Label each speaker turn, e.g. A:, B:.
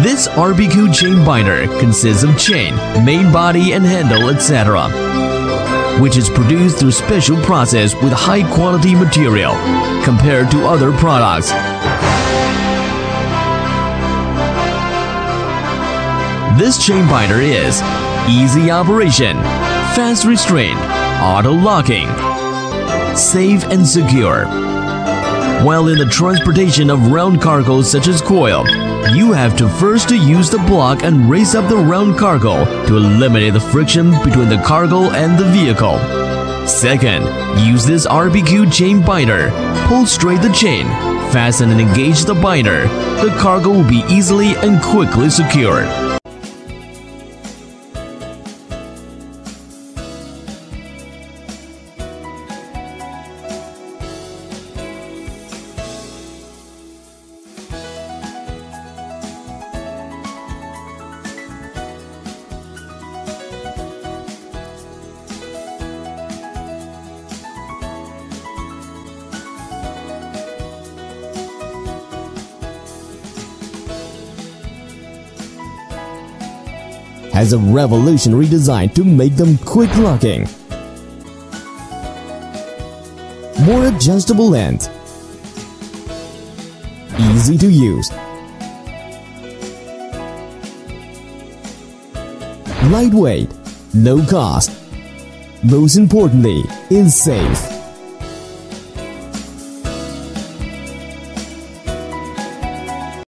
A: This RBQ chain binder consists of chain, main body and handle, etc., which is produced through special process with high quality material compared to other products. This chain binder is easy operation, fast restraint, auto locking, safe and secure. While in the transportation of round cargo such as coil, you have to first use the block and raise up the round cargo to eliminate the friction between the cargo and the vehicle. Second, use this RBQ chain binder. Pull straight the chain, fasten and engage the binder. The cargo will be easily and quickly secured.
B: Has a revolutionary design to make them quick locking, more adjustable length, easy to use, lightweight, no cost, most importantly, is safe.